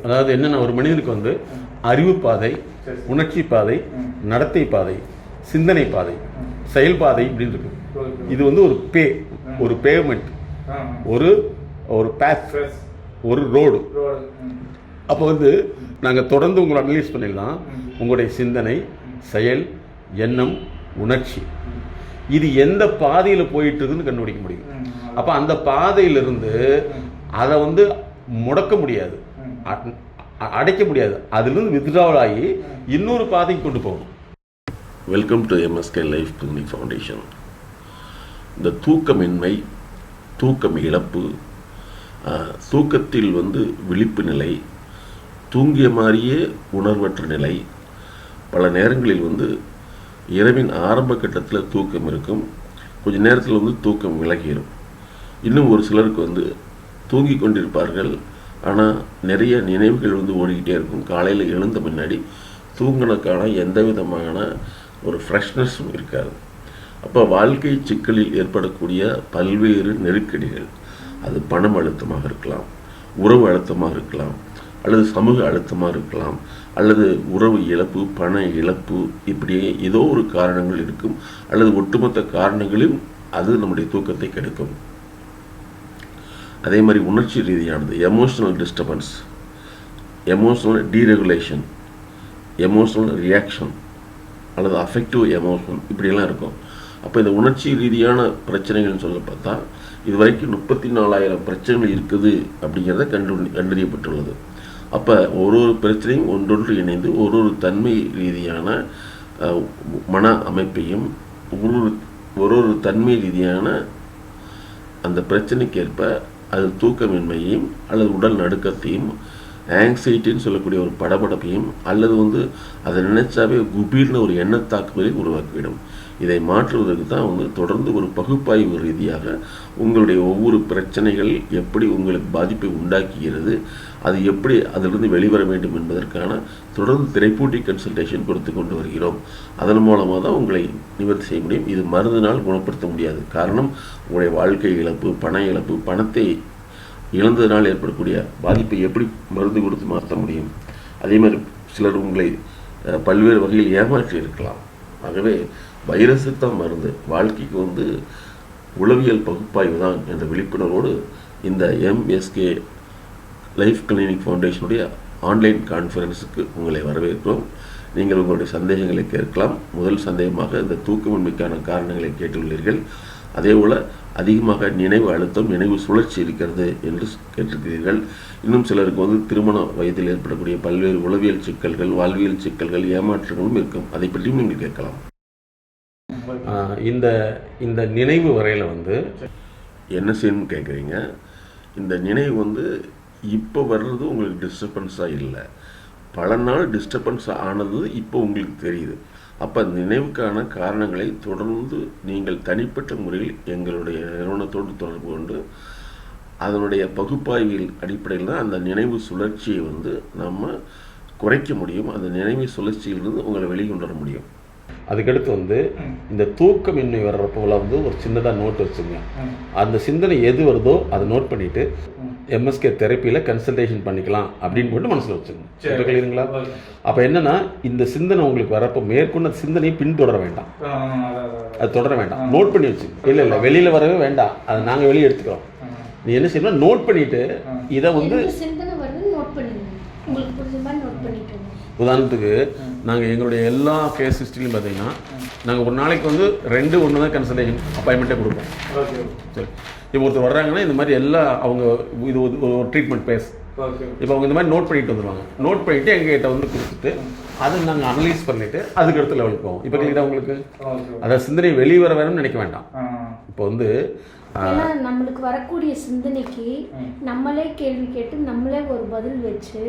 அதாவது என்னென்ன ஒரு மனிதனுக்கு வந்து அறிவு பாதை, உணர்ச்சி பாதை, நடத்தை பாதை, சிந்தனை பாதை, செயல்பாதை இப்படின்னு இருக்கு. இது வந்து ஒரு பேவ்மெண்ட், ஒரு பேத், ஒரு ரோடு. அப்போ வந்து நாங்கள் தொடர்ந்து உங்களை அனலைஸ் பண்ணிடலாம். உங்களுடைய சிந்தனை, செயல், எண்ணம், உணர்ச்சி இது எந்த பாதையில் போயிட்டு இருக்குன்னு கண்டுபிடிக்க முடியும். அப்போ அந்த பாதையிலிருந்து அதை வந்து முடக்க முடியாது, அடைக்க முடியாது. அதிலிருந்து வித்ட்ராவல் ஆகி இன்னொரு பாதைக்கு கொண்டு போகணும். Welcome to MSK life clinic foundation. இந்த தூக்கமின்மை, தூக்கம் இழப்பு, தூக்கத்தில் வந்து விழிப்பு நிலை, தூங்கிய மாதிரியே உணர்வற்ற நிலை, பல நேரங்களில் வந்து இரவின் ஆரம்ப கட்டத்தில் தூக்கம் இருக்கும், கொஞ்ச நேரத்தில் வந்து தூக்கம் விலகிடும். இன்னும் ஒரு சிலருக்கு வந்து தூங்கி கொண்டிருப்பார்கள், ஆனால் நிறைய நினைவுகள் வந்து ஓடிக்கிட்டே இருக்கும். காலையில் எழுந்த முன்னாடி தூங்கினக்கான எந்த விதமான ஒரு ஃப்ரெஷ்னஸும் இருக்காது. அப்போ வாழ்க்கை சிக்கலில் ஏற்படக்கூடிய பல்வேறு நெருக்கடிகள், அது பணம் அழுத்தமாக இருக்கலாம், உறவு அழுத்தமாக இருக்கலாம், அல்லது சமூக அழுத்தமாக இருக்கலாம், அல்லது உறவு இழப்பு, பண இழப்பு, இப்படியே ஏதோ ஒரு காரணங்கள் இருக்கும், அல்லது ஒட்டுமொத்த காரணங்களும் அது நம்முடைய தூக்கத்தை கெடுக்கும். அதே மாதிரி உணர்ச்சி ரீதியானது, emotional disturbance, emotional dysregulation, emotional reaction அல்லது அஃபெக்டிவ் எமோஷன் இப்படியெல்லாம் இருக்கும். அப்போ இந்த உணர்ச்சி ரீதியான பிரச்சனைகள்னு சொல்ல பார்த்தா இது வரைக்கும் 34,000 பிரச்சனைகள் இருக்குது அப்படிங்கிறத கண்டறியப்பட்டுள்ளது. அப்போ ஒரு பிரச்சனையும் ஒன்றொன்று இணைந்து ஒரு தன்மை ரீதியான மன அமைப்பையும் ஒரு தன்மை ரீதியான அந்த பிரச்சனைக்கேற்ப அது தூக்கமின்மையையும் அல்லது உடல் நடுக்கத்தையும், ஆங்ஸைட்டின்னு சொல்லக்கூடிய ஒரு படபடப்பையும், அல்லது வந்து அதை நினைச்சாவே குபீர்னு ஒரு எண்ணத்தாக்குதலை உருவாக்கிவிடும். இதை மாற்றுவதற்கு தான் வந்து தொடர்ந்து ஒரு பகுப்பாய்வு ரீதியாக உங்களுடைய ஒவ்வொரு பிரச்சனைகள் எப்படி உங்களுக்கு பாதிப்பை உண்டாக்குகிறது, அது எப்படி அதிலிருந்து வெளிவர வேண்டும் என்பதற்கான தொடர்ந்து திரைப்பூட்டி கன்சல்டேஷன் கொடுத்து கொண்டு வருகிறோம். அதன் மூலமாக தான் உங்களை நிவர்த்தி செய்ய முடியும். இது மருந்தினால் குணப்படுத்த முடியாது. காரணம், உங்களுடைய வாழ்க்கை இழப்பு, பண இழப்பு, பணத்தை இழந்ததினால் ஏற்படக்கூடிய பாதிப்பை எப்படி மருந்து கொடுத்து மாற்ற முடியும். அதே மாதிரி சிலர் உங்களை பல்வேறு வகையில் ஏமாற்றி இருக்கலாம். ஆகவே வைரஸுக்கு தான் மருந்து, வாழ்க்கைக்கு வந்து உளவியல் பகுப்பாய்வு தான் என்ற விழிப்புணர்வோடு இந்த எம்எஸ்கே லைஃப் கிளினிக் ஃபவுண்டேஷனுடைய ஆன்லைன் கான்ஃபரன்ஸுக்கு உங்களை வரவேற்கிறோம். நீங்கள் உங்களுடைய சந்தேகங்களை கேட்கலாம். முதல் சந்தேகமாக இந்த தூக்கமின்மைக்கான காரணங்களை கேட்டுள்ளீர்கள். அதேபோல் அதிகமாக நினைவு அழுத்தம், நினைவு சுழற்சி இருக்கிறது என்று கேட்டிருக்கிறீர்கள். இன்னும் சிலருக்கு வந்து திருமண வயதில் ஏற்படக்கூடிய பல்வேறு உளவியல் சிக்கல்கள், வாழ்வியல் சிக்கல்கள், ஏமாற்றங்களும் இருக்கும். அதை பற்றியும் நீங்கள் கேட்கலாம். இந்த நினைவு வரையில் வந்து என்ன செய்யணும்னு கேட்குறீங்க. இந்த நினைவு வந்து இப்போ வர்றது உங்களுக்கு டிஸ்டர்பன்ஸாக இல்லை, பல நாள் டிஸ்டர்பன்ஸ் ஆனது இப்போ உங்களுக்கு தெரியுது. அப்போ அந்த நினைவுக்கான காரணங்களை தொடர்ந்து நீங்கள் தனிப்பட்ட முறையில் எங்களுடைய நிறுவனத்தோடு தொடர்பு கொண்டு அதனுடைய பகுப்பாய்வில் அடிப்படையில் தான் அந்த நினைவு சுழற்சியை வந்து நம்ம குறைக்க முடியும். அந்த நினைவு சுழற்சியிலிருந்து உங்களை வெளிக்கொண்டு வர முடியும். அதுக்கடுத்து வந்து இந்த தூக்கமின்மை வர்றப்போல வந்து ஒரு சின்னதாக நோட் வச்சுங்க. அந்த சிந்தனை எது வருதோ அதை நோட் பண்ணிவிட்டு எம்எஸ்கே தெரப்பியில் கன்சல்டேஷன் பண்ணிக்கலாம் அப்படின்னு மட்டும் மனசில் வச்சுங்க. கேளுங்களா? அப்போ என்னென்னா, இந்த சிந்தனை உங்களுக்கு வரப்போ மேற்கொண்டு அந்த சிந்தனையை பின்தொடர வேண்டாம், அது தொடர வேண்டாம், நோட் பண்ணி வச்சு. இல்லை வெளியில் வரவே வேண்டாம், அதை நாங்கள் வெளியே எடுத்துக்கிறோம். நீ என்ன செய்யணும், நோட் பண்ணிவிட்டு இதை வந்து உதாரணத்துக்கு நாங்கள் எங்களுடைய எல்லா கேஸ் ஹிஸ்ட்ரிலையும் பார்த்தீங்கன்னா நாங்கள் ஒரு நாளைக்கு வந்து 2 தான் கன்சல்டேஷன் அப்பாயின்மெண்ட்டே கொடுப்போம். சரி, இப்போ ஒருத்தர் வர்றாங்கன்னா இந்த மாதிரி எல்லாம் அவங்க இது ஒரு ட்ரீட்மெண்ட் பேஸ், இப்போ அவங்க இந்த மாதிரி நோட் பண்ணிட்டு வந்துடுவாங்க. நோட் பண்ணிவிட்டு எங்ககிட்ட வந்து கொடுத்துட்டு அதை நாங்கள் அனலைஸ் பண்ணிவிட்டு அதுக்கு அடுத்த லெவலுக்கு போவோம். இப்போ கேட்குறா உங்களுக்கு, அதை சிந்தனை வெளியே வர வேணும்னு நினைக்க வேண்டாம். இப்போ வந்து நம்மளுக்கு வரக்கூடிய சிந்தனைக்கு நம்மளே கேள்வி கேட்டு நம்மளே ஒரு பதில் வச்சு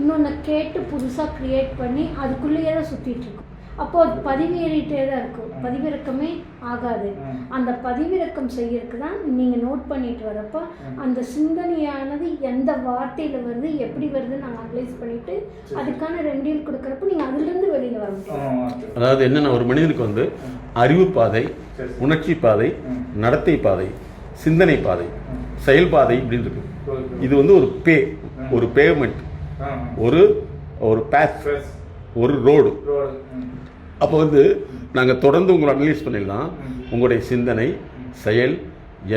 இன்னொன்று கேட்டு புதுசாக க்ரியேட் பண்ணி அதுக்குள்ளேயே தான் சுற்றிட்டு இருக்கோம். அப்போ அது பதிவேறிட்டே தான் இருக்கும், பதிவிறக்கமே ஆகாது. அந்த பதிவிறக்கம் செய்யறதுக்கு தான் நீங்கள் நோட் பண்ணிட்டு வரப்போ அந்த சிந்தனையானது எந்த வார்த்தையில் வருது, எப்படி வருதுன்னு நாங்கள் அனலைஸ் பண்ணிட்டு அதுக்கான ரெண்டியல் கொடுக்குறப்ப நீங்கள் அதுலேருந்து வெளியில் வர முடியும். அதாவது என்னென்ன, ஒரு மனிதனுக்கு வந்து அறிவு பாதை, உணர்ச்சி பாதை, நடத்தை பாதை, சிந்தனை பாதை, செயல்பாதை இப்படின்னு இருக்கு. இது வந்து ஒரு பேவ்மெண்ட், ஒரு ஒரு பேத், ஒரு ரோடு. அப்போ வந்து நாங்கள் தொடர்ந்து உங்களை அனலைஸ் பண்ணிடலாம். உங்களுடைய சிந்தனை, செயல்,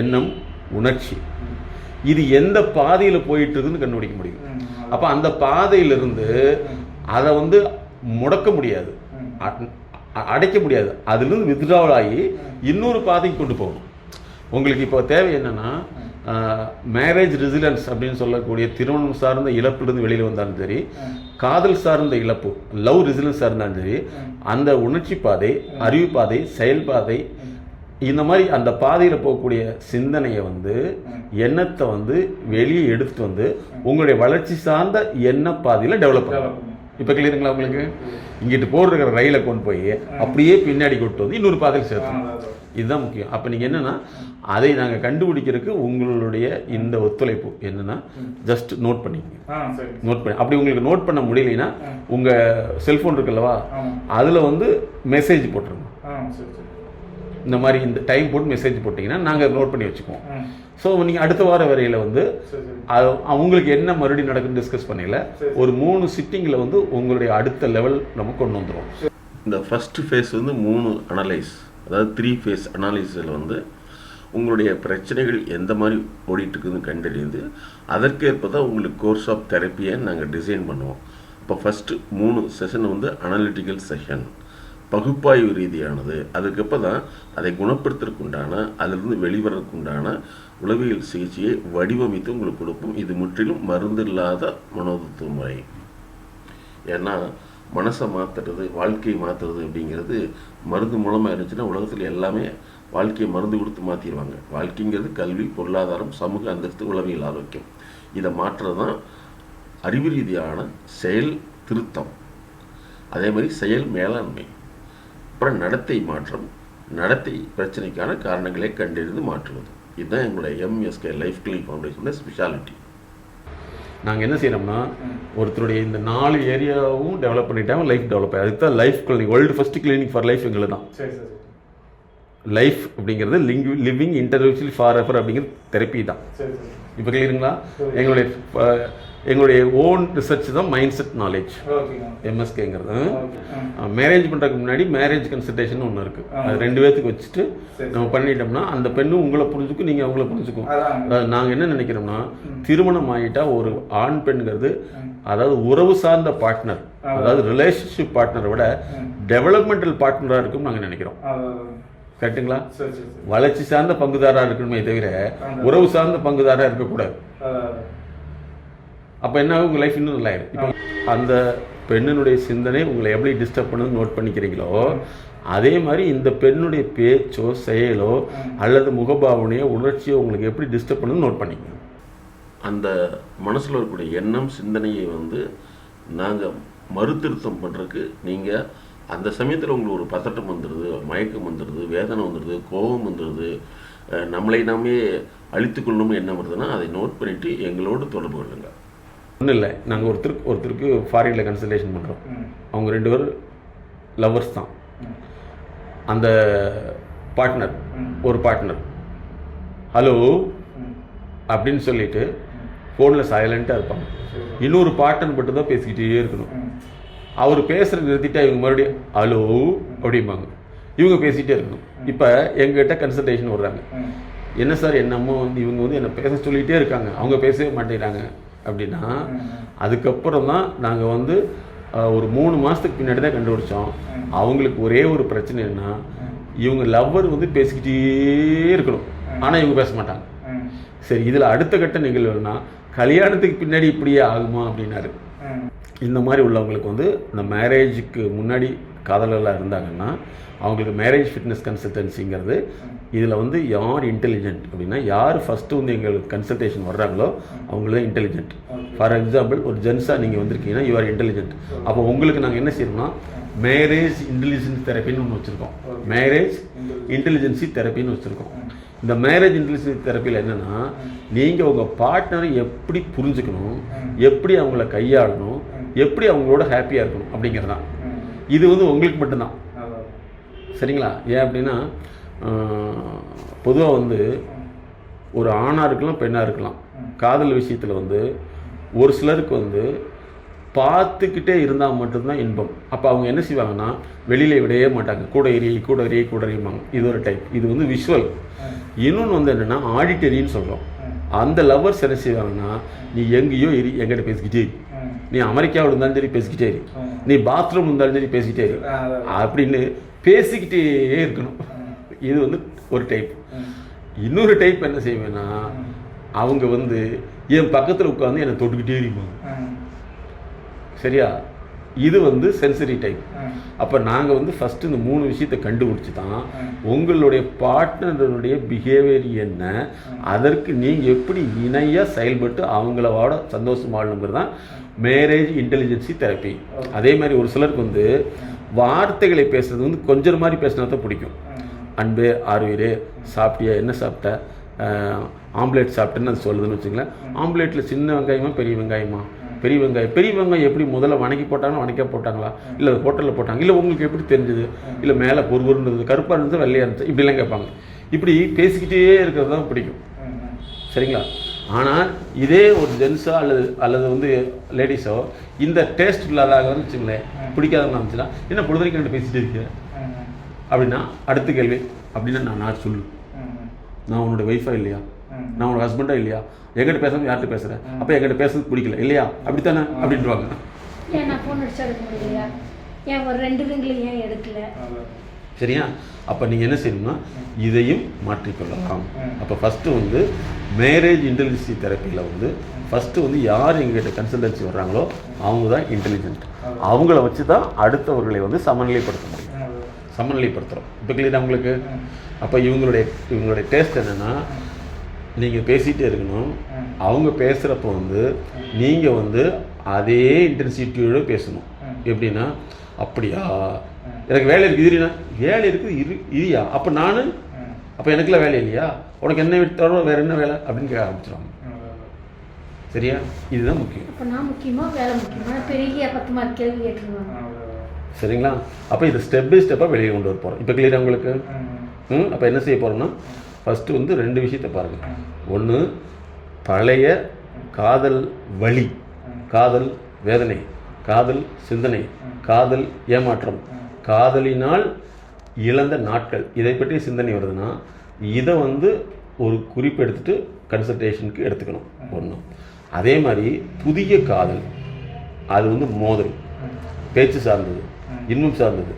எண்ணம், உணர்ச்சி இது எந்த பாதையில் போயிட்டு இருக்குன்னு கண்டுபிடிக்க முடியும். அப்போ அந்த பாதையிலிருந்து அதை வந்து முடக்க முடியாது, அடைக்க முடியாது. அதுலேருந்து வித்ட்ராவல் ஆகி இன்னொரு பாதைக்கு கொண்டு போகணும். உங்களுக்கு இப்போ தேவை என்னென்னா, மேரேஜ் ரெசிலன்ஸ் அப்படின்னு சொல்லக்கூடிய திருமணம் சார்ந்த இழப்புலேருந்து வெளியில் வந்தாலும் சரி, காதல் சார்ந்த இழப்பு, லவ் ரெசிலன்ஸாக இருந்தாலும் சரி, அந்த உணர்ச்சி பாதை, அறிவு பாதை, செயல் பாதை, இந்த மாதிரி அந்த பாதையில் போகக்கூடிய சிந்தனையை வந்து, எண்ணத்தை வந்து வெளியே எடுத்துட்டு வந்து உங்களுடைய வளர்ச்சி சார்ந்த எண்ண பாதையில் டெவலப் பண்ணலாம். இப்போ கிளியருங்களா உங்களுக்கு? இங்கிட்டு போடுற ரயிலை கொண்டு போய் அப்படியே பின்னாடி கொண்டு வந்து இன்னொரு பாதையில் சேர்த்தணும். இதுதான் முக்கியம். அப்போ நீங்கள் என்னென்னா, அதை நாங்கள் கண்டுபிடிக்கிறதுக்கு உங்களுடைய இந்த ஒத்துழைப்பு என்னென்னா, ஜஸ்ட் நோட் பண்ணிக்கங்க. நோட் பண்ணி, அப்படி உங்களுக்கு நோட் பண்ண முடியலைன்னா உங்கள் செல்ஃபோன் இருக்குல்லவா, அதில் வந்து மெசேஜ் போட்டுருங்க. இந்த மாதிரி இந்த டைம் போட்டு மெசேஜ் போட்டிங்கன்னா நாங்கள் நோட் பண்ணி வச்சுக்குவோம். ஸோ நீங்கள் அடுத்த வார வரையில் வந்து அவங்களுக்கு என்ன மறுபடியும் நடக்குன்னு டிஸ்கஸ் பண்ணல, ஒரு 3 சிட்டிங்கில் வந்து உங்களுடைய அடுத்த லெவல் நம்ம கொண்டு வந்துடும். இந்த ஃபஸ்ட்டு ஃபேஸ் வந்து 3 அனலைஸ், அதாவது 3 ஃபேஸ் அனாலிசிஸில் வந்து உங்களுடைய பிரச்சனைகள் எந்த மாதிரி ஓடிட்டுருக்குதுன்னு கண்டறிந்து அதற்கேற்ப தான் உங்களுக்கு கோர்ஸ் ஆஃப் தெரப்பியை நாங்கள் டிசைன் பண்ணுவோம். இப்போ ஃபஸ்ட்டு 3 செஷன் வந்து அனாலிட்டிக்கல் செஷன், பகுப்பாய்வு ரீதியானது. அதுக்கப்புறம் தான் அதை குணப்படுத்துறதுக்குண்டான, அதிலிருந்து வெளிவரதுக்குண்டான உளவியல் சிகிச்சையை வடிவமைத்து உங்களுக்கு கொடுப்போம். இது முற்றிலும் மருந்து இல்லாத மனோதத்துவ முறை. ஏன்னா மனசை மாற்றுறது, வாழ்க்கையை மாற்றுறது அப்படிங்கிறது மருந்து மூலமாக இருந்துச்சுன்னா உலகத்தில் எல்லாமே வாழ்க்கையை மருந்து கொடுத்து மாற்றிடுவாங்க. வாழ்க்கைங்கிறது கல்வி, பொருளாதாரம், சமூக அந்தஸ்து, உளவியல் ஆரோக்கியம். இதை மாற்றுறது தான் அறிவு ரீதியான செயல் திருத்தம், அதே மாதிரி செயல் மேலாண்மை, அப்புறம் நடத்தை மாற்றம், நடத்தை பிரச்சனைக்கான காரணங்களை கண்டறிந்து மாற்றுவது. இதுதான் எங்களுடைய எம்எஸ்கே லைஃப் கிளினிக் ஃபவுண்டேஷனோட ஸ்பெஷாலிட்டி. நாங்கள் என்ன செய்யணும்னா, ஒருத்தருடைய இந்த 4 ஏரியாவும் டெவலப் பண்ணிட்டாங்க, லைஃப் டெவலப் ஆகி, அதுக்கு தான் life clinic, world first clinic for life எங்களுக்கு தான். லைஃப் அப்படிங்கிறது லிவிங் இன்டர்வியூஷனல் ஃபார் எவர் அப்படிங்கிறது தெரப்பி தான். இப்போ கிளியருங்களா? எங்களுடைய ஓன் ரிசர்ச் தான் மைண்ட் செட் நாலேஜ் எம்எஸ்கேங்கிறது. மேரேஜ் பண்ணுறதுக்கு முன்னாடி மேரேஜ் கன்சல்டேஷன் ஒன்று இருக்குது. அது 2 பேர்த்துக்கு வச்சுட்டு நம்ம பண்ணிட்டோம்னா அந்த பெண்ணும் உங்களை புரிஞ்சுக்கும், நீங்கள் அவங்கள புரிஞ்சுக்கும். அதாவது நாங்கள் என்ன நினைக்கிறோம்னா, திருமணம் ஆகிட்டா ஒரு ஆண் பெண்கிறது, அதாவது உறவு சார்ந்த பார்ட்னர், அதாவது ரிலேஷன்ஷிப் பார்ட்னரை விட டெவலப்மெண்டல் பார்ட்னராக இருக்கும்னு நாங்கள் நினைக்கிறோம். கரெக்டுங்களா? வளர்ச்சி சார்ந்த பங்குதாராக இருக்கணுமே தவிர உறவு சார்ந்த பங்குதாராக இருக்கக்கூடாது. அப்போ என்ன ஆகும், உங்கள் லைஃப் இன்னும் நல்லாயிடும். இப்போ அந்த பெண்ணினுடைய சிந்தனை உங்களை எப்படி டிஸ்டர்ப் பண்ணுன்னு நோட் பண்ணிக்கிறீங்களோ, அதே மாதிரி இந்த பெண்ணுடைய பேச்சோ செயலோ அல்லது முகபாவனையோ உணர்ச்சியோ உங்களுக்கு எப்படி டிஸ்டர்ப் பண்ணுன்னு நோட் பண்ணிக்கணும். அந்த மனசில் இருக்கக்கூடிய எண்ணம், சிந்தனையை வந்து நாங்கள் மறுதிருத்தம் பண்ணுறதுக்கு நீங்கள் அந்த சமயத்தில் உங்களுக்கு ஒரு பதட்டம் வந்துடுது, மயக்கம் வந்துடுது, வேதனை வந்துடுது, கோபம் வந்துடுது, நம்மளை நாமே அழித்துக்கொள்ளணும்னு என்ன வருதுன்னா அதை நோட் பண்ணிவிட்டு எங்களோடு தொடர்பு கொள்ளுங்க. ஒன்றும் இல்லை, நாங்கள் ஒருத்தருக்கு ஃபாரினில் கன்சல்டேஷன் பண்ணுறோம். அவங்க 2 பேர் லவ்வர்ஸ் தான். அந்த பார்ட்னர், ஒரு பார்ட்னர் ஹலோ அப்படின்னு சொல்லிட்டு ஃபோனில் சைலண்ட்டாக இருப்பாங்க. இன்னொரு பார்ட்னர் மட்டும் தான் பேசிக்கிட்டே இருக்கணும். அவர் பேசுகிற நிறுத்திட்டு இவங்க மறுபடியும் ஹலோ அப்படிம்பாங்க, இவங்க பேசிகிட்டே இருக்கணும். இப்போ எங்ககிட்ட கன்சல்டேஷன் வர்றாங்க, என்ன சார் என்னமோ வந்து இவங்க வந்து என்னை பேச சொல்லிகிட்டே இருக்காங்க, அவங்க பேசவே மாட்டேங்கிறாங்க அப்படின்னா, அதுக்கப்புறம் தான் நாங்கள் வந்து ஒரு 3 மாதத்துக்கு பின்னாடி தான் கண்டுபிடிச்சோம். அவங்களுக்கு ஒரே ஒரு பிரச்சனை என்ன, இவங்க லவ்வர் வந்து பேசிக்கிட்டே இருக்கணும், ஆனால் இவங்க பேச மாட்டாங்க. சரி, இதில் அடுத்த கட்ட நிகழ்வுனா கல்யாணத்துக்கு பின்னாடி இப்படியே ஆகுமா அப்படின்னாரு. இந்த மாதிரி உள்ளவங்களுக்கு வந்து இந்த மேரேஜுக்கு முன்னாடி காதலெல்லாம் இருந்தாங்கன்னா அவங்களுக்கு மேரேஜ் ஃபிட்னஸ் கன்சல்டன்சிங்கிறது, இதில் வந்து யார் இன்டெலிஜென்ட் அப்படின்னா, யார் ஃபஸ்ட்டு வந்து எங்களுக்கு கன்சல்டேஷன் வர்றாங்களோ அவங்கள தான் இன்டெலிஜென்ட். ஃபார் எக்ஸாம்பிள், ஒரு ஜென்ஸாக நீங்கள் வந்திருக்கீங்கன்னா யூ ஆர் இன்டெலிஜென்ட். அப்போ உங்களுக்கு நாங்கள் என்ன செய்யணும்னா மேரேஜ் இன்டெலிஜென்ஸ் தெரப்பின்னு ஒன்று வச்சுருக்கோம். மேரேஜ் இன்டெலிஜென்சி தெரப்பின்னு வச்சுருக்கோம். இந்த மேரேஜ் இன்டெலிஜென்சி தெரப்பியில் என்னென்னா, நீங்கள் உங்கள் பார்ட்னரை எப்படி புரிஞ்சுக்கணும், எப்படி அவங்கள கையாளணும், எப்படி அவங்களோட ஹாப்பியாக இருக்கணும் அப்படிங்கிறது தான். இது வந்து உங்களுக்கு மட்டும்தான், சரிங்களா? ஏன் அப்படின்னா, பொதுவாக வந்து ஒரு ஆணாக இருக்கலாம், பெண்ணாக இருக்கலாம். காதல் விஷயத்தில் வந்து ஒரு சிலருக்கு வந்து பார்த்துக்கிட்டே இருந்தால் மட்டும்தான் இன்பம். அப்போ அவங்க என்ன செய்வாங்கன்னா வெளியில் விடவே மாட்டாங்க, கூட எறியும்பாங்க. இது ஒரு டைப். இது வந்து விஷுவல். இன்னொன்று வந்து என்னென்னா ஆடிட்டரின்னு சொல்கிறோம். அந்த லவ்வர்ஸ் என்ன செய்வாங்கன்னா, நீ எங்கேயோ எங்கிட்ட பேசிக்கிட்டே இரு, நீ அமெரிக்காவில் இருந்தாலும் சரி பேசிக்கிட்டே இரு, நீ பாத்ரூம் இருந்தாலும் சரி பேசிக்கிட்டே இரு அப்படின்னு பேசிக்கிட்டே இருக்கணும். இது வந்து ஒரு டைப். இன்னொரு டைப் என்ன செய்வேன்னா, அவங்க வந்து என் பக்கத்தில் உட்காந்து என்னை தொட்டுக்கிட்டே இருப்பாங்க. சரியா? இது வந்து சென்சரி டைப். அப்போ நாங்கள் வந்து ஃபஸ்ட்டு இந்த 3 விஷயத்தை கண்டுபிடிச்சி தான் உங்களுடைய பார்ட்னருடைய பிஹேவியர் என்ன, அதற்கு நீங்கள் எப்படி இணையாக செயல்பட்டு அவங்களோட சந்தோஷம் வாழணுங்கிறது தான் மேரேஜ் இன்டெலிஜென்சி தெரப்பி. அதே மாதிரி ஒரு சிலருக்கு வந்து வார்த்தைகளை பேசுறது வந்து கொஞ்சம் மாதிரி பேசினா தான் பிடிக்கும். அன்பு, ஆர்வீரே, சாப்பிட்டியா, என்ன சாப்பிட்ட, ஆம்லேட் சாப்பிட்டேன்னு அது சொல்லுதுன்னு வச்சுங்களேன். ஆம்லேட்டில் சின்ன வெங்காயமா பெரிய வெங்காயமா? பெரிய வெங்காயம் எப்படி முதல்ல வணக்கி போட்டாங்களா, இல்லை ஹோட்டலில் போட்டாங்க, இல்லை உங்களுக்கு எப்படி தெரிஞ்சது, இல்லை மேலே பொறுபொருன்றது, கருப்பாக இருந்தது வெள்ளையாக இருந்துச்சு, இப்படிலாம் கேட்பாங்க. இப்படி பேசிக்கிட்டே இருக்கிறது தான் பிடிக்கும். சரிங்களா? ஆனால் இதே ஒரு ஜென்ஸோ அல்லது வந்து லேடிஸோ இந்த டேஸ்ட் இல்லாதாகன்னு வச்சுங்களேன், பிடிக்காதவங்க இருந்துச்சுன்னா, என்ன பொழுதுரைக்கு ரெண்டு பேசிகிட்டே இருக்கேன் அப்படின்னா அடுத்த கேள்வி, அப்படின்னா நான் சொல்லு, நான் உன்னோட ஒய்ஃபா இல்லையா, நான் உன்னோட ஹஸ்பண்டா இல்லையா, எங்கிட்ட பேசாமல் யார்கிட்ட பேசுகிறேன், அப்போ எங்கிட்ட பேசுறது பிடிக்கல இல்லையா, அப்படித்தானே அப்படின்ட்டுவாங்க. ஏன் நான் ஃபோன் அடிச்சா எடுக்க முடியலையா, ஏன் ஒரு 2 ரிங்கில் ஏன் எடுக்கல. சரியா? அப்போ நீங்கள் என்ன செய்யணும்னா இதையும் மாற்றிக்கொள்ளலாம். அப்போ ஃபஸ்ட்டு வந்து மேரேஜ் இன்டெலிஜென்சி தெரப்பியில் வந்து ஃபஸ்ட்டு வந்து யார் எங்ககிட்ட கன்சல்டன்சி வர்றாங்களோ அவங்க தான் இன்டெலிஜென்ட். அவங்கள வச்சு தான் அடுத்தவர்களை வந்து சமநிலைப்படுத்த முடியும். சமநிலைப்படுத்துகிறோம். இப்போ கிளியர் உங்களுக்கு. அப்போ இவங்களுடைய டேஸ்ட் என்னென்னா, நீங்கள் பேசிகிட்டே இருக்கணும். அவங்க பேசுகிறப்போ வந்து நீங்கள் வந்து அதே இன்டென்சிட்டியோடு பேசணும். எப்படின்னா, அப்படியா, எனக்கு வேலை இருக்குது, இருனா, வேலை இருக்குது இரியா, அப்போ அப்போ எனக்குலாம் வேலை இல்லையா, உனக்கு என்ன விட்டாலும் வேறு என்ன வேலை அப்படின்னு கேட்க ஆரம்பிச்சிடுவாங்க. சரியா? இதுதான் முக்கியம். அப்போ நான் முக்கியமா, வேலை முக்கியமா, பெரிய 10 மார்க் கேள்வி கேட்டுருவாங்க. சரிங்களா? அப்போ இதை ஸ்டெப் பை ஸ்டெப்பாக வெளியே கொண்டு வர போகிறோம். இப்போ கிளியர் உங்களுக்கு. அப்போ என்ன செய்ய போகிறோம்னா, ஃபஸ்ட்டு வந்து 2 விஷயத்தை பாருங்கள். ஒன்று, பழைய காதல் வலி, காதல் வேதனை, காதல் சிந்தனை, காதல் ஏமாற்றம், காதலினால் இழந்த நாட்கள், இதை பற்றி சிந்தனை வருதுன்னா இதை வந்து ஒரு குறிப்பு எடுத்துகிட்டு கன்சல்டேஷனுக்கு எடுத்துக்கணும். ஒன்று. அதே மாதிரி புதிய காதல், அது வந்து மோதல், பேச்சு சார்ந்தது, இன்பம் சார்ந்தது,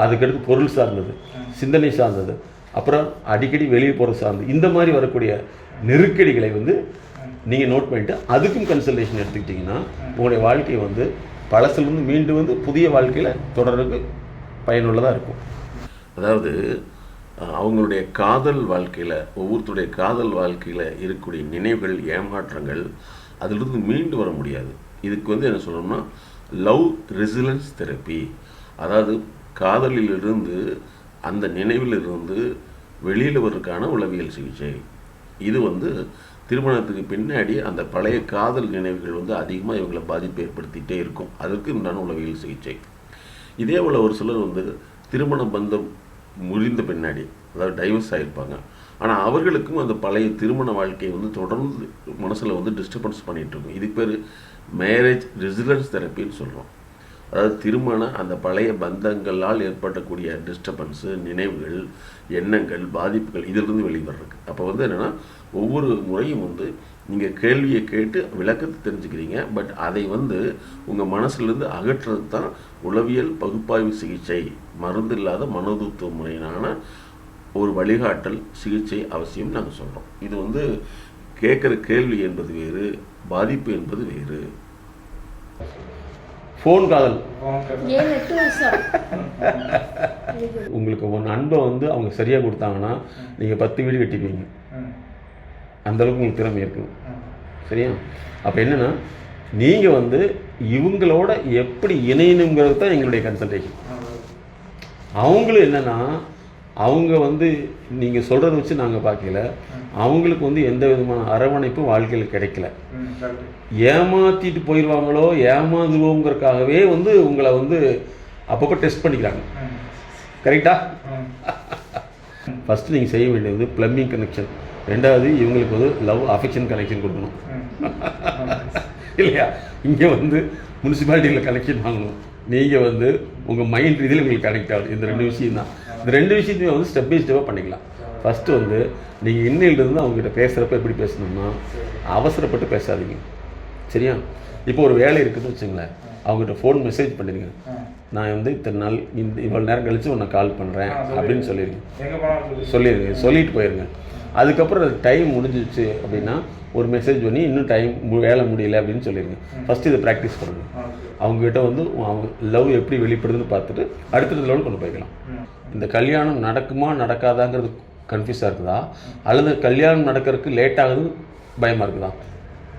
அதுக்கடுத்து பொருள் சார்ந்தது, சிந்தனை சார்ந்தது, அப்புறம் அடிக்கடி வெளியே போகிறது சார்ந்தது, இந்த மாதிரி வரக்கூடிய நெருக்கடிகளை வந்து நீங்கள் நோட் பண்ணிவிட்டு அதுக்கும் கன்சல்டேஷன் எடுத்துக்கிட்டிங்கன்னா உங்களுடைய வாழ்க்கையை வந்து பழசிலிருந்து மீண்டு வந்து புதிய வாழ்க்கையில் தொடர்றதுக்கு பயனுள்ளதாக இருக்கும். அதாவது அவங்களுடைய காதல் வாழ்க்கையில், ஒவ்வொருத்தருடைய காதல் வாழ்க்கையில் இருக்கக்கூடிய நினைவுகள், ஏமாற்றங்கள், அதிலிருந்து மீண்டு வர முடியாது. இதுக்கு வந்து என்ன சொல்லணும்னா லவ் ரெசிலன்ஸ் தெரப்பி. அதாவது காதலிலிருந்து, அந்த நினைவிலிருந்து வெளியில் வர்றதுக்கான உளவியல் சிகிச்சை. இது வந்து திருமணத்துக்கு பின்னாடி அந்த பழைய காதல் நினைவுகள் வந்து அதிகமாக இவங்களை பாதிப்பு ஏற்படுத்திகிட்டே இருக்கும். அதற்கு உண்டான உளவியல் சிகிச்சை. இதே போல் ஒரு சிலர் வந்து திருமண பந்தம் முறிந்த பின்னாடி, அதாவது டைவர்ஸ் ஆகிருப்பாங்க, ஆனால் அவர்களுக்கும் அந்த பழைய திருமண வாழ்க்கையை வந்து தொடர்ந்து மனசில் வந்து டிஸ்டர்பன்ஸ் பண்ணிகிட்ருக்கும். இதுக்கு பேர் மேரேஜ் ரெசிலன்ஸ் தெரப்பின்னு சொல்கிறோம். அதாவது திருமண அந்த பழைய பந்தங்களால் ஏற்படக்கூடிய டிஸ்டர்பன்ஸு, நினைவுகள், எண்ணங்கள், பாதிப்புகள், இதிலிருந்து வெளிவர்றதுக்கு. அப்போ வந்து என்னென்னா, ஒவ்வொரு முறையும் வந்து நீங்கள் கேள்வியை கேட்டு விளக்கத்தை தெரிஞ்சுக்கிறீங்க. பட் அதை வந்து உங்கள் மனசுலேருந்து அகற்றுறது தான் உளவியல் பகுப்பாய்வு சிகிச்சை. மருந்து இல்லாத மனோதத்துவ முறையினான ஒரு வழிகாட்டல் சிகிச்சை அவசியம் நாங்கள் சொல்கிறோம். இது வந்து கேட்குற கேள்வி என்பது வேறு, பாதிப்பு என்பது வேறு. ஃபோன் காதல், 7-8 வருஷம் உங்களுக்கு ஒரு அன்பை வந்து அவங்க சரியாக கொடுத்தாங்கன்னா நீங்கள் 10 வீடு கட்டிக்குவீங்க. அந்தளவுக்கு உங்களுக்கு திறமை இருக்குது. சரியா? அப்போ என்னென்னா, நீங்கள் வந்து இவங்களோட எப்படி இணையணுங்கிறது தான் எங்களுடைய கன்சல்டேஷன். அவங்களும் என்னென்னா, அவங்க வந்து நீங்கள் சொல்கிறத வச்சு நாங்கள் பார்க்கல, அவங்களுக்கு வந்து எந்த விதமான அரவணைப்பும் வாழ்க்கையில் கிடைக்கல. ஏமாற்றிட்டு போயிடுவாங்களோ, ஏமாந்துருவோங்கிறதுக்காகவே வந்து உங்களை வந்து அப்பப்போ டெஸ்ட் பண்ணிக்கிறாங்க. கரெக்டா? ஃபஸ்ட்டு நீங்கள் செய்ய வேண்டியது ப்ளம்பிங் கனெக்ஷன். 2வது, இவங்களுக்கு வந்து லவ் அஃபெக்ஷன் கனெக்ஷன் கொடுக்கணும் இல்லையா? இங்கே வந்து முனிசிபாலிட்டியில் கனெக்ஷன் வாங்கணும், நீங்கள் வந்து உங்கள் மைண்ட் ரீதியில் உங்களுக்கு கனெக்ட் ஆகுது. இந்த 2 விஷயம் தான். இந்த 2 விஷயத்தையும் வந்து ஸ்டெப் பை ஸ்டெப்பாக பண்ணிக்கலாம். ஃபஸ்ட்டு வந்து நீங்கள் இன்னையிலிருந்து அவங்ககிட்ட பேசுகிறப்ப எப்படி பேசணும்னா, அவசரப்பட்டு பேசாதீங்க. சரியா? இப்போ ஒரு வேலை இருக்குதுன்னு வச்சுங்களேன், அவங்ககிட்ட ஃபோன் மெசேஜ் பண்ணிடுங்க. நான் வந்து இத்தனை நாள் இவ்வளோ நேரம் கழித்து உன்னை கால் பண்ணுறேன் அப்படின்னு சொல்லிடுங்க. சொல்லிட்டு போயிருங்க. அதுக்கப்புறம் அது டைம் முடிஞ்சிச்சு அப்படின்னா ஒரு மெசேஜ் பண்ணி இன்னும் டைம் வேலை முடியல அப்படின்னு சொல்லிடுங்க. ஃபஸ்ட்டு இதை ப்ராக்டிஸ் பண்ணுங்கள். அவங்ககிட்ட வந்து அவங்க லவ் எப்படி வெளிப்படுதுன்னு பார்த்துட்டு அடுத்த லெவல் கொண்டு போய்க்கலாம். இந்த கல்யாணம் நடக்குமா நடக்காதாங்கிறது கன்ஃபியூஸாக இருக்குதா, அல்லது கல்யாணம் நடக்கிறதுக்கு லேட் ஆகுது பயமாக இருக்குதா?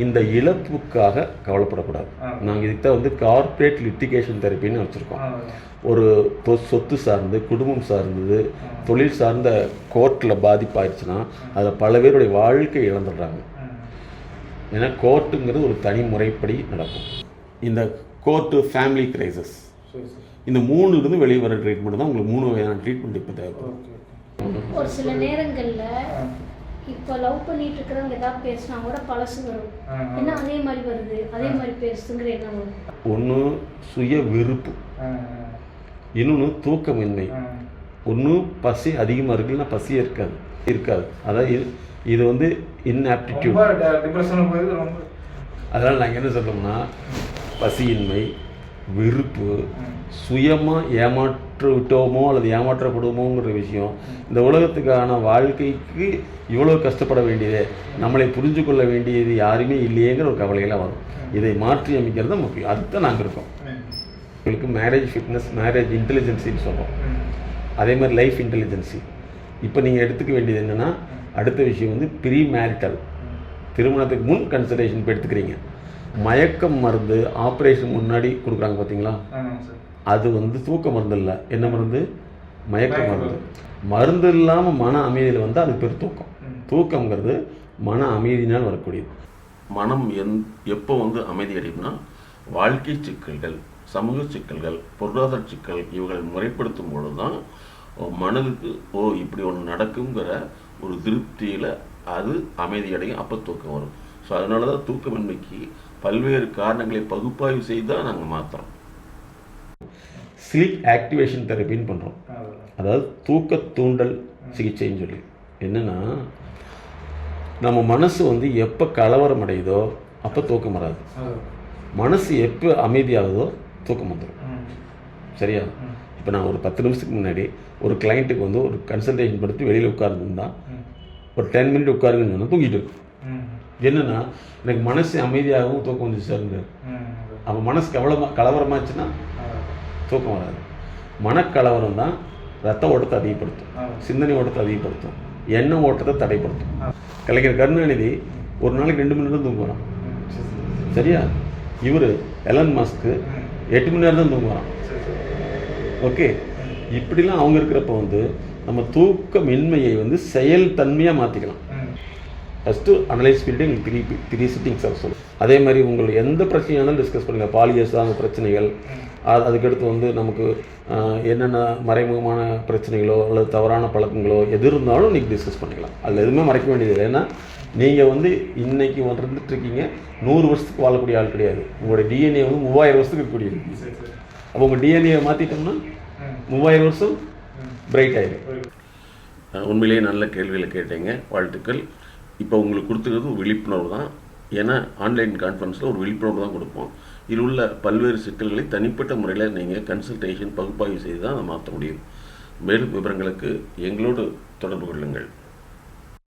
இந்த இழப்புக்காக கவலைப்படக்கூடாது. நாங்கள் இதுக்கு தான் வந்து கார்ப்பரேட் லிட்டிகேஷன் தெரப்பின்னு வச்சுருக்கோம். ஒரு சொத்து சார்ந்து, குடும்பம் சார்ந்தது, தொழில் சார்ந்த கோர்ட்டில் பாதிப்பாயிடுச்சுன்னா அதை பல பேருடைய வாழ்க்கை இழந்துடுறாங்க. ஏன்னா கோர்ட்டுங்கிறது ஒரு தனி முறைப்படி நடக்கும். இந்த கோர்ட்டு, ஃபேமிலி கிரைசஸ், இந்த 3 இருந்து வெளியே வர ட்ரீட்மெண்ட் தான். உங்களுக்கு 3 வகையான ட்ரீட்மெண்ட் இப்போ தேவைப்படும். ஒரு சில நேரங்களில் இப்போ லவ் பண்ணிட்டு இருக்கிறவங்க ஏதாவது பேசினா கூட பழசு வரும். என்ன அதே மாதிரி வருது, அதே மாதிரி பேசுங்கிற என்ன வரும்? ஒன்று சுய விருப்பு, இன்னொன்று தூக்கமின்மை, ஒன்று பசி அதிகமாக இருக்குன்னா பசியே இருக்காது. அதாவது இது வந்து இன்ஆப்டிடியூட். அதனால் நாங்கள் என்ன சொல்கிறோம்னா, பசியின்மை, விருப்பு, சுயமாக ஏமாற்று விட்டோமோ அல்லது ஏமாற்றப்படுவோமோங்கிற விஷயம். இந்த உலகத்துக்கான வாழ்க்கைக்கு இவ்வளோ கஷ்டப்பட வேண்டியது, நம்மளை புரிஞ்சு கொள்ள வேண்டியது யாருமே இல்லையேங்கிற ஒரு கவலையெல்லாம் வரும். இதை மாற்றி அமைக்கிறது தான் முக்கியம். அதுதான் நாங்கள் இருக்கோம். உங்களுக்கு மேரேஜ் ஃபிட்னஸ், மேரேஜ் இன்டெலிஜென்சின்னு சொல்கிறோம். அதே மாதிரி லைஃப் இன்டெலிஜென்சி. இப்போ நீங்கள் எடுத்துக்க வேண்டியது என்னென்னா, அடுத்த விஷயம் வந்து ப்ரீ மேரிட்டல், திருமணத்துக்கு முன் கன்சல்டேஷன் இப்போ எடுத்துக்கிறீங்க. மயக்கம் மருந்து ஆப்ரேஷன் முன்னாடி கொடுக்குறாங்க பார்த்தீங்களா, அது வந்து தூக்க மருந்து இல்லை. என்ன மருந்து? மயக்க மருந்து. மருந்து இல்லாமல் மன அமைதியில் வந்து அது பேர் தூக்கம். தூக்கங்கிறது மன அமைதியினால் வரக்கூடியது. மனம் எப்போ வந்து அமைதி அடையும்னா, வாழ்க்கை சிக்கல்கள், சமூக சிக்கல்கள், பொருளாதார சிக்கல் இவர்கள் முறைப்படுத்தும் பொழுது தான் மனதுக்கு இப்படி ஒன்று நடக்குங்கிற ஒரு திருப்தியில் அது அமைதி அடையும். அப்போ தூக்கம் வரும். ஸோ அதனால தான் தூக்கமின்மைக்கு பல்வேறு காரணங்களை பகுப்பாய்வு செய்து தான் நாங்கள் மாற்றுறோம். ஸ்லீப் ஆக்டிவேஷன் தெரப்பின்னு பண்ணுறோம். அதாவது தூக்க தூண்டல் சிகிச்சைன்னு சொல்லி. என்னென்னா, நம்ம மனசு வந்து எப்போ கலவரம் அடையுதோ அப்போ தூக்கம் வராது. மனசு எப்போ அமைதியாகுதோ தூக்கம் வந்துடும். சரியா? இப்போ நான் ஒரு 10 நிமிஷத்துக்கு முன்னாடி ஒரு கிளைண்ட்டுக்கு வந்து ஒரு கன்சல்டேஷன் படுத்தி வெளியில் உட்கார்ந்துருந்தா ஒரு 10 மினிட் உட்காருங்கன்னு சொன்னால் தூங்கிட்டு இருக்கு. என்னென்னா, எனக்கு மனசு அமைதியாகவும் தூக்கம் வந்துச்சு சார்ங்க. அப்போ மனசு கலவரமாச்சுன்னா தூக்கம் வராது. மனக்கலவரம் தான் ரத்த ஓட்டத்தை அதிகப்படுத்தும், சிந்தனை ஓட்டத்தை அதிகப்படுத்தும், எண்ண ஓட்டத்தை தடைப்படுத்தும். கலைஞர் கருணாநிதி ஒரு நாளைக்கு 2 மணி நேரம் தூங்குவாராம். சரியா? இவர் எலன் மஸ்க்கு 8 மணி நேரம் தான் தூங்குவாராம். ஓகே, இப்படிலாம் அவங்க இருக்கிறப்ப வந்து நம்ம தூக்கமின்மையை வந்து செயல் தன்மையாக மாற்றிக்கலாம். ஃபஸ்ட்டு அனலைஸ் பண்ணிட்டு எங்களுக்கு 3 சிட்டிங்ஸ் சொல்லணும். அதே மாதிரி உங்களுக்கு எந்த பிரச்சனையாலும் டிஸ்கஸ் பண்ணுங்கள். பாலியல் சார்ந்த பிரச்சனைகள், அதுக்கடுத்து வந்து நமக்கு என்னென்ன மறைமுகமான பிரச்சனைகளோ அல்லது தவறான பழக்கங்களோ எது இருந்தாலும் நீங்கள் டிஸ்கஸ் பண்ணிக்கலாம். அதில் எதுவுமே மறைக்க வேண்டியது. ஏன்னா நீங்கள் வந்து இன்றைக்கி வந்துட்டுருக்கீங்க, 100 வருஷத்துக்கு வாழக்கூடிய ஆள் கிடையாது. உங்களோட டிஎன்ஏ வந்து 3000 வருஷத்துக்கு இருக்கக்கூடியது. அப்போ உங்கள் டிஎன்ஏ மாற்றிட்டோம்னா 3000 வருஷம் பிரைட் ஆகிடும். உண்மையிலேயே நல்ல கேள்விகளை கேட்டீங்க, வாழ்த்துக்கள். இப்போ உங்களுக்கு கொடுத்துக்கிறது ஒரு விழிப்புணர்வு தான். ஏன்னா ஆன்லைன் கான்ஃபரன்ஸில் ஒரு விழிப்புணர்வு தான் கொடுப்போம். இதில் உள்ள பல்வேறு சிக்கல்களை தனிப்பட்ட முறையில் நீங்கள் கன்சல்டேஷன் பகுப்பாய்வு செய்து தான் அதை மாற்ற முடியும். மேலும் விவரங்களுக்கு எங்களோடு தொடர்பு கொள்ளுங்கள்.